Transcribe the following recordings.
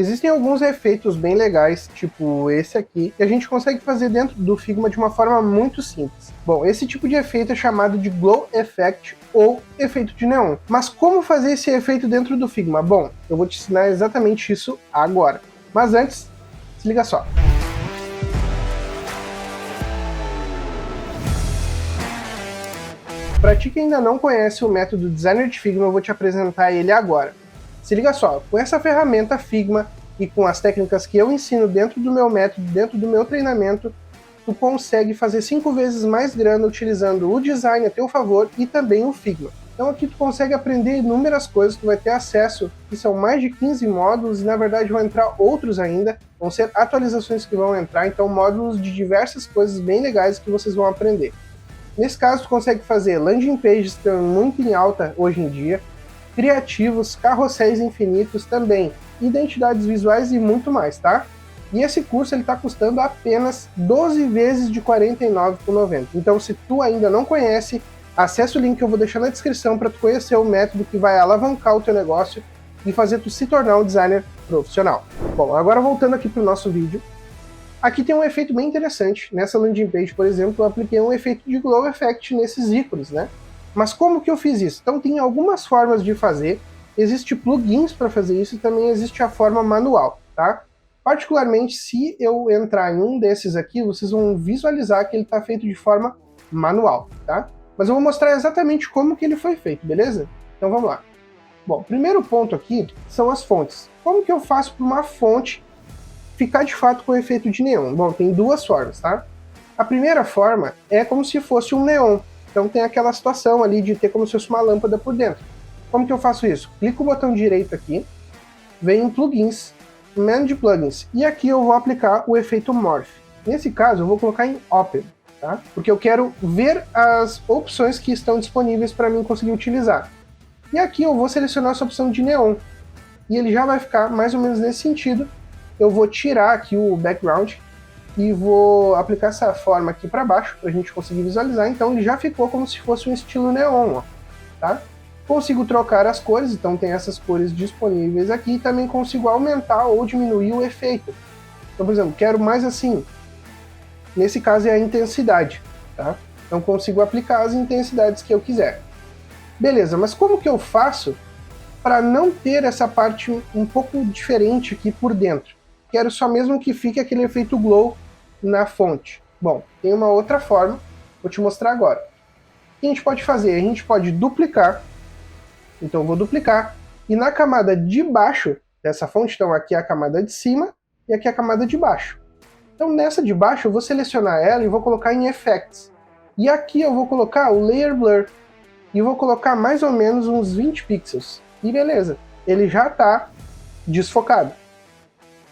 Existem alguns efeitos bem legais, tipo esse aqui, que a gente consegue fazer dentro do Figma de uma forma muito simples. Bom, esse tipo de efeito é chamado de Glow Effect ou efeito de neon. Mas como fazer esse efeito dentro do Figma? Bom, eu vou te ensinar exatamente isso agora. Mas antes, se liga só. Para ti que ainda não conhece o método Designer de Figma, eu vou te apresentar ele agora. Se liga só, com essa ferramenta Figma e com as técnicas que eu ensino dentro do meu método, dentro do meu treinamento, tu consegue fazer 5 vezes mais grana utilizando o design a teu favor e também o Figma. Então aqui tu consegue aprender inúmeras coisas, tu vai ter acesso, que são mais de 15 módulos, e na verdade vão entrar outros ainda, vão ser atualizações que vão entrar, então módulos de diversas coisas bem legais que vocês vão aprender. Nesse caso, tu consegue fazer landing pages, que estão muito em alta hoje em dia, criativos, carrosséis infinitos também, identidades visuais e muito mais, tá? E esse curso ele está custando apenas 12 vezes de R$ 49,90. Então, se tu ainda não conhece, acessa o link que eu vou deixar na descrição para tu conhecer o método que vai alavancar o teu negócio e fazer tu se tornar um designer profissional. Bom, agora voltando aqui para o nosso vídeo. Aqui tem um efeito bem interessante. Nessa landing page, por exemplo, eu apliquei um efeito de Glow Effect nesses ícones, né? Mas como que eu fiz isso? Então tem algumas formas de fazer, existem plugins para fazer isso e também existe a forma manual, tá? Particularmente, se eu entrar em um desses aqui, vocês vão visualizar que ele está feito de forma manual, tá? Mas eu vou mostrar exatamente como que ele foi feito, beleza? Então vamos lá. Bom, primeiro ponto aqui são as fontes. Como que eu faço para uma fonte ficar de fato com o efeito de neon? Bom, tem duas formas, tá? A primeira forma é como se fosse um neon. Então tem aquela situação ali de ter como se fosse uma lâmpada por dentro. Como que eu faço isso? Clico o botão direito aqui, venho em plugins, manage plugins, e aqui eu vou aplicar o efeito morph. Nesse caso eu vou colocar em open, tá? Porque eu quero ver as opções que estão disponíveis para mim conseguir utilizar. E aqui eu vou selecionar essa opção de neon, e ele já vai ficar mais ou menos nesse sentido. Eu vou tirar aqui o background e vou aplicar essa forma aqui para baixo para a gente conseguir visualizar. Então ele já ficou como se fosse um estilo neon, ó, tá? Consigo trocar as cores, então tem essas cores disponíveis aqui, e também consigo aumentar ou diminuir o efeito. Então, por exemplo, quero mais assim. Nesse caso é a intensidade, tá? Então consigo aplicar as intensidades que eu quiser. Beleza, mas como que eu faço para não ter essa parte um pouco diferente aqui por dentro? Quero só mesmo que fique aquele efeito glow na fonte. Bom, tem uma outra forma, vou te mostrar agora. O que a gente pode fazer? A gente pode duplicar, então eu vou duplicar, e na camada de baixo dessa fonte, então aqui é a camada de cima e aqui é a camada de baixo. Então nessa de baixo eu vou selecionar ela e vou colocar em Effects. E aqui eu vou colocar o Layer Blur, e vou colocar mais ou menos uns 20 pixels. E beleza, ele já está desfocado.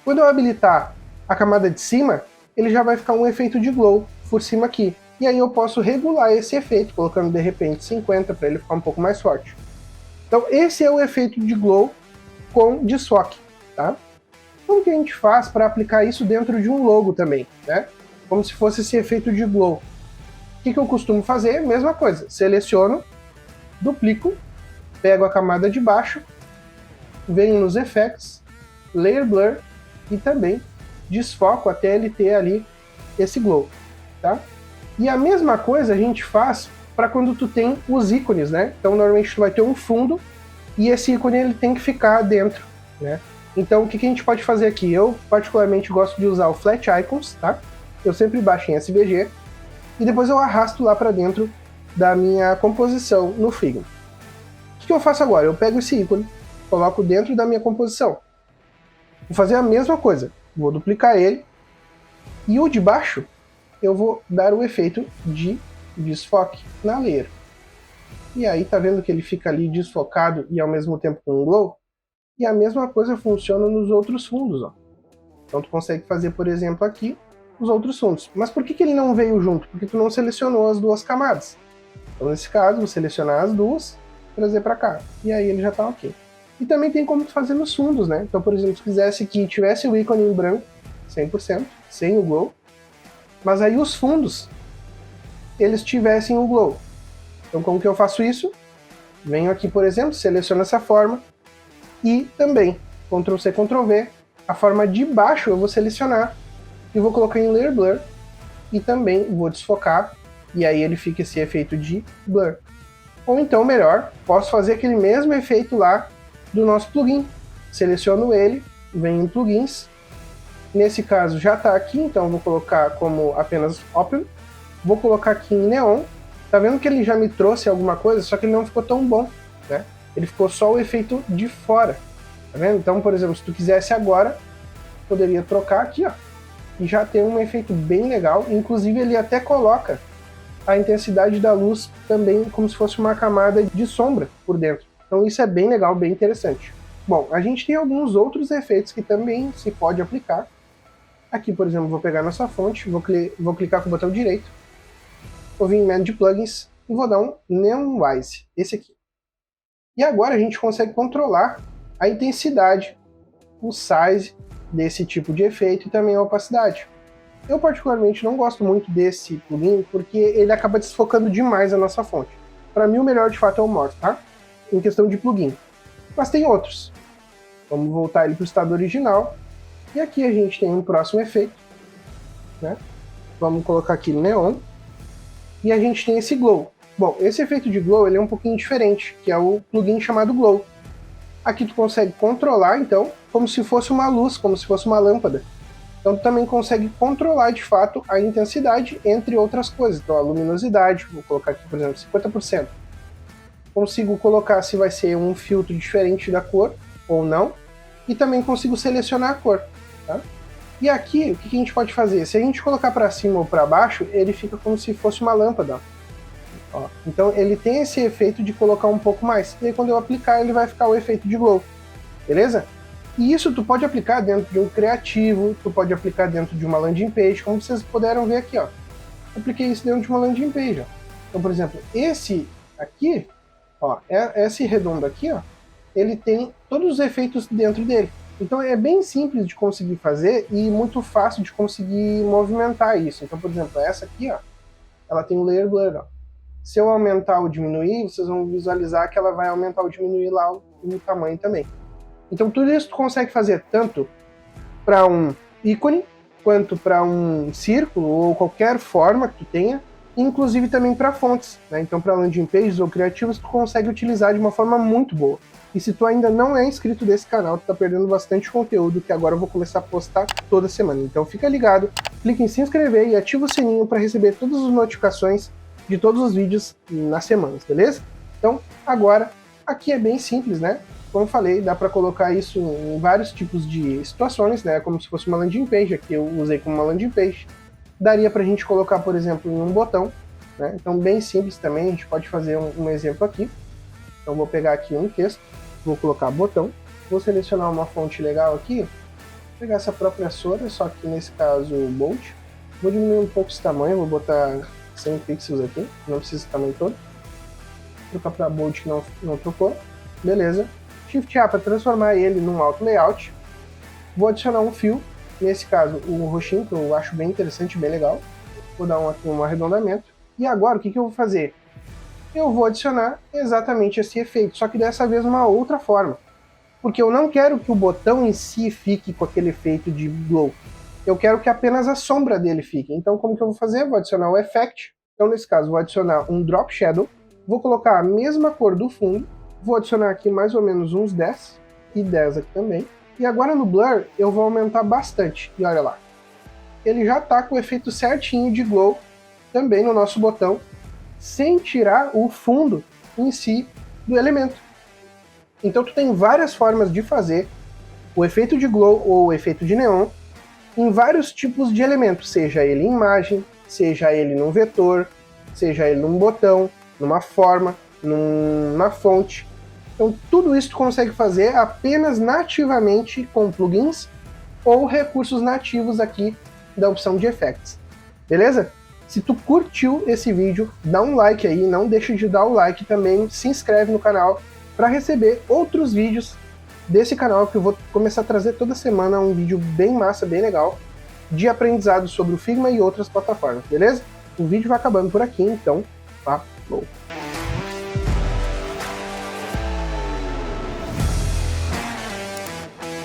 Quando eu habilitar a camada de cima, ele já vai ficar um efeito de glow por cima aqui. E aí eu posso regular esse efeito, colocando de repente 50 para ele ficar um pouco mais forte. Então esse é o efeito de glow com desfoque, tá? Como que a gente faz para aplicar isso dentro de um logo também, né? Como se fosse esse efeito de glow. O que eu costumo fazer? Mesma coisa, seleciono, duplico, pego a camada de baixo, venho nos Effects, Layer Blur, e também desfoco até ele ter ali esse glow, tá? E a mesma coisa a gente faz para quando tu tem os ícones, né? Então normalmente tu vai ter um fundo e esse ícone ele tem que ficar dentro, né? Então o que a gente pode fazer aqui? Eu particularmente gosto de usar o Flat Icons, tá? Eu sempre baixo em SVG e depois eu arrasto lá para dentro da minha composição no Figma. O que eu faço agora? Eu pego esse ícone, coloco dentro da minha composição. Vou fazer a mesma coisa, vou duplicar ele, e o de baixo eu vou dar o efeito de desfoque na layer. E aí tá vendo que ele fica ali desfocado e ao mesmo tempo com um glow? E a mesma coisa funciona nos outros fundos, ó. Então tu consegue fazer, por exemplo, aqui, os outros fundos. Mas por que ele não veio junto? Porque tu não selecionou as duas camadas. Então nesse caso, vou selecionar as duas, trazer para cá, e aí ele já tá ok. E também tem como fazer nos fundos, né? Então, por exemplo, se quisesse que tivesse o ícone em branco, 100%, sem o glow, mas aí os fundos, eles tivessem o glow. Então, como que eu faço isso? Venho aqui, por exemplo, seleciono essa forma, e também, Ctrl+C, Ctrl+V, a forma de baixo eu vou selecionar e vou colocar em Layer Blur e também vou desfocar e aí ele fica esse efeito de blur. Ou então, melhor, posso fazer aquele mesmo efeito lá do nosso plugin. Seleciono ele, venho em plugins, nesse caso já está aqui, então vou colocar como apenas Open, vou colocar aqui em Neon, tá vendo que ele já me trouxe alguma coisa, só que ele não ficou tão bom, né? Ele ficou só o efeito de fora, tá vendo? Então, por exemplo, se tu quisesse agora, poderia trocar aqui, ó, e já tem um efeito bem legal, inclusive ele até coloca a intensidade da luz também como se fosse uma camada de sombra por dentro. Então isso é bem legal, bem interessante. Bom, a gente tem alguns outros efeitos que também se pode aplicar. Aqui, por exemplo, vou pegar nossa fonte, vou clicar com o botão direito, vou vir em Manage Plugins e vou dar um Neon Wise, esse aqui. E agora a gente consegue controlar a intensidade, o size desse tipo de efeito e também a opacidade. Eu particularmente não gosto muito desse plugin porque ele acaba desfocando demais a nossa fonte. Para mim o melhor de fato é o Morph, tá? Em questão de plugin. Mas tem outros. Vamos voltar ele para o estado original. E aqui a gente tem um próximo efeito, né? Vamos colocar aqui Neon. E a gente tem esse Glow. Bom, esse efeito de Glow ele é um pouquinho diferente, que é o plugin chamado Glow. Aqui tu consegue controlar, então, como se fosse uma luz, como se fosse uma lâmpada. Então tu também consegue controlar de fato a intensidade, entre outras coisas. Então a luminosidade, vou colocar aqui por exemplo 50%. Consigo colocar se vai ser um filtro diferente da cor ou não. E também consigo selecionar a cor. Tá? E aqui o que a gente pode fazer? Se a gente colocar para cima ou para baixo, ele fica como se fosse uma lâmpada. Ó. Então ele tem esse efeito de colocar um pouco mais. E aí quando eu aplicar ele vai ficar o efeito de glow. Beleza? E isso tu pode aplicar dentro de um criativo, tu pode aplicar dentro de uma landing page, como vocês puderam ver aqui, ó. Apliquei isso dentro de uma landing page, ó. Então, por exemplo, esse aqui, ó, esse redondo aqui, ó, ele tem todos os efeitos dentro dele. Então é bem simples de conseguir fazer e muito fácil de conseguir movimentar isso. Então, por exemplo, essa aqui, ó, ela tem um layer blur, ó. Se eu aumentar ou diminuir, vocês vão visualizar que ela vai aumentar ou diminuir lá o tamanho também. Então tudo isso tu consegue fazer tanto para um ícone, quanto para um círculo, ou qualquer forma que tu tenha, inclusive também para fontes, né? Então para landing pages ou criativos tu consegue utilizar de uma forma muito boa. E se tu ainda não é inscrito desse canal, tu tá perdendo bastante conteúdo que agora eu vou começar a postar toda semana. Então fica ligado, clica em se inscrever e ativa o sininho para receber todas as notificações de todos os vídeos nas semanas, beleza? Então agora, aqui é bem simples, né? Como eu falei, dá para colocar isso em vários tipos de situações, né? Como se fosse uma landing page, aqui eu usei como uma landing page. Daria para a gente colocar, por exemplo, em um botão, né? Então bem simples também, a gente pode fazer um exemplo aqui. Então vou pegar aqui um texto, vou colocar botão, vou selecionar uma fonte legal aqui, vou pegar essa própria Sora, só que nesse caso bold. Vou diminuir um pouco esse tamanho, vou botar 100 pixels aqui, não precisa esse tamanho todo. Vou trocar para bold que não trocou, beleza. Shift A para transformar ele num auto layout. Vou adicionar um fio, nesse caso o roxinho, que eu acho bem interessante, bem legal. Vou dar um arredondamento. E agora o que eu vou fazer? Eu vou adicionar exatamente esse efeito, só que dessa vez uma outra forma. Porque eu não quero que o botão em si fique com aquele efeito de glow. Eu quero que apenas a sombra dele fique. Então como que eu vou fazer? Vou adicionar o effect. Então nesse caso vou adicionar um drop shadow. Vou colocar a mesma cor do fundo. Vou adicionar aqui mais ou menos uns 10, e 10 aqui também. E agora no Blur eu vou aumentar bastante, e olha lá. Ele já está com o efeito certinho de glow também no nosso botão, sem tirar o fundo em si do elemento. Então tu tem várias formas de fazer o efeito de glow ou o efeito de neon em vários tipos de elementos, seja ele em imagem, seja ele num vetor, seja ele num botão, numa forma, numa fonte. Então tudo isso tu consegue fazer apenas nativamente com plugins ou recursos nativos aqui da opção de effects. Beleza? Se tu curtiu esse vídeo, dá um like aí, não deixa de dar o like também, se inscreve no canal para receber outros vídeos desse canal que eu vou começar a trazer toda semana um vídeo bem massa, bem legal, de aprendizado sobre o Figma e outras plataformas, beleza? O vídeo vai acabando por aqui, então falou!